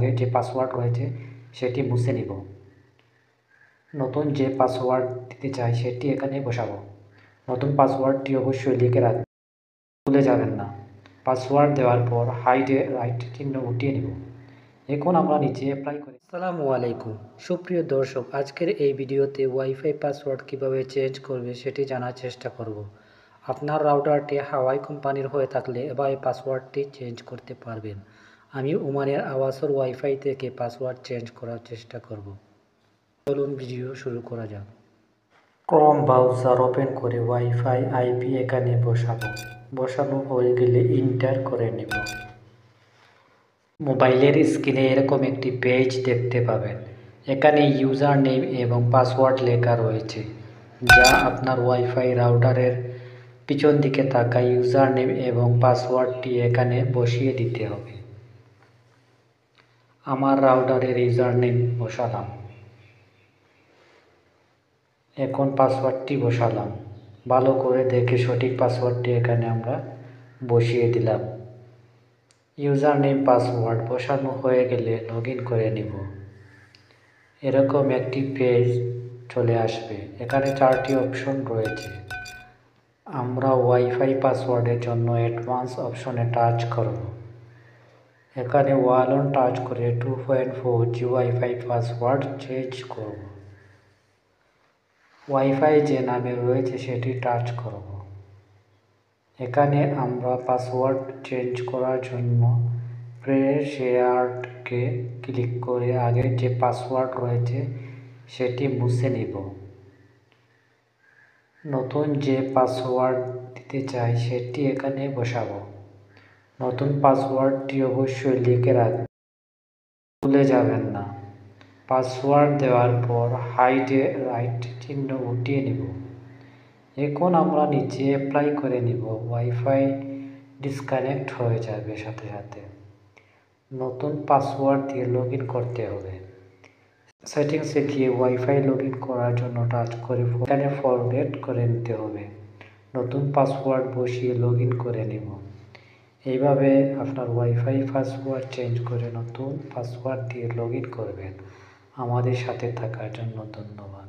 আগে যে পাসওয়ার্ড রয়েছে সেটি মুছে নিব। নতুন যে পাসওয়ার্ড দিতে চাই সেটি এখানে বসাবো। নতুন পাসওয়ার্ডটি অবশ্যই লিখে রাখবেন, ভুলে যাবেন না। পাসওয়ার্ড দেওয়ার পর হাইডে রাইট চিহ্ন উঠিয়ে নিব। এখন আমরা নিচে অ্যাপ্লাই করি। আসসালামু আলাইকুম সুপ্রিয় দর্শক, আজকের এই ভিডিওতে ওয়াইফাই পাসওয়ার্ড কিভাবে চেঞ্জ করবে সেটি জানার চেষ্টা করব। আপনার রাউটারটি হাওয়াই কোম্পানির হয়ে থাকলে এভাবে পাসওয়ার্ডটি চেঞ্জ করতে পারবেন। আমি ওমানের আওয়াসর ওয়াইফাই থেকে পাসওয়ার্ড চেঞ্জ করার চেষ্টা করব। চলুন ভিডিও শুরু করা যাক। ক্রোম ব্রাউজার ওপেন করে ওয়াইফাই আইপি এখানে বসানো হয়ে গেলে এন্টার করে নেব। মোবাইলের স্ক্রিনে এরকম একটি পেজ দেখতে পাবেন। এখানে ইউজার নেম এবং পাসওয়ার্ড লেখা রয়েছে, যা আপনার ওয়াইফাই রাউটারের পিছন দিকে থাকা ইউজার নেম এবং পাসওয়ার্ডটি এখানে বসিয়ে দিতে হবে। আমার রাউটারের ইউজার নেম বসালাম, এখন পাসওয়ার্ডটি বসালাম। ভালো করে দেখে সঠিক পাসওয়ার্ডটি এখানে আমরা বসিয়ে দিলাম। ইউজার নেম পাসওয়ার্ড বসানো হয়ে গেলে লগ ইন করে নিব। এরকম একটি পেজ চলে আসবে। এখানে 4টি অপশন রয়েছে। আমরা ওয়াইফাই পাসওয়ার্ডের জন্য অ্যাডভান্স অপশনে টাচ করব। এখানে ওয়াল অন টাচ করে 2.4G ওয়াইফাই পাসওয়ার্ড চেঞ্জ করব। ওয়াইফাই যে নামে রয়েছে সেটি টাচ করব। এখানে আমরা পাসওয়ার্ড চেঞ্জ করার জন্য প্রেশিয়ারকে ক্লিক করে আগে যে পাসওয়ার্ড রয়েছে সেটি মুছে নিব। নতুন যে পাসওয়ার্ড দিতে চাই সেটি এখানে বসাবো। নতুন পাসওয়ার্ডটি অবশ্যই লিখে রাখবেন, ভুলে যাবেন না। পাসওয়ার্ড দেওয়ার পর হাইডে রাইট চিহ্ন উঠিয়ে নিব। এখন আমরা নিচে অ্যাপ্লাই করে নিব। ওয়াইফাই ডিসকানেক্ট হয়ে যাবে সাথে সাথে। নতুন পাসওয়ার্ড দিয়ে লগ ইন করতে হবে। সেটিংসে গিয়ে ওয়াইফাই লগ ইন করার জন্য টাচ করে এখানে ফরম্যাট করে নিতে হবে। নতুন পাসওয়ার্ড বসিয়ে লগ ইন করে নেব। এইভাবে আপনার ওয়াইফাই পাসওয়ার্ড চেঞ্জ করে নতুন পাসওয়ার্ড দিয়ে লগ ইন করবেন। আমাদের সাথে থাকার জন্য ধন্যবাদ।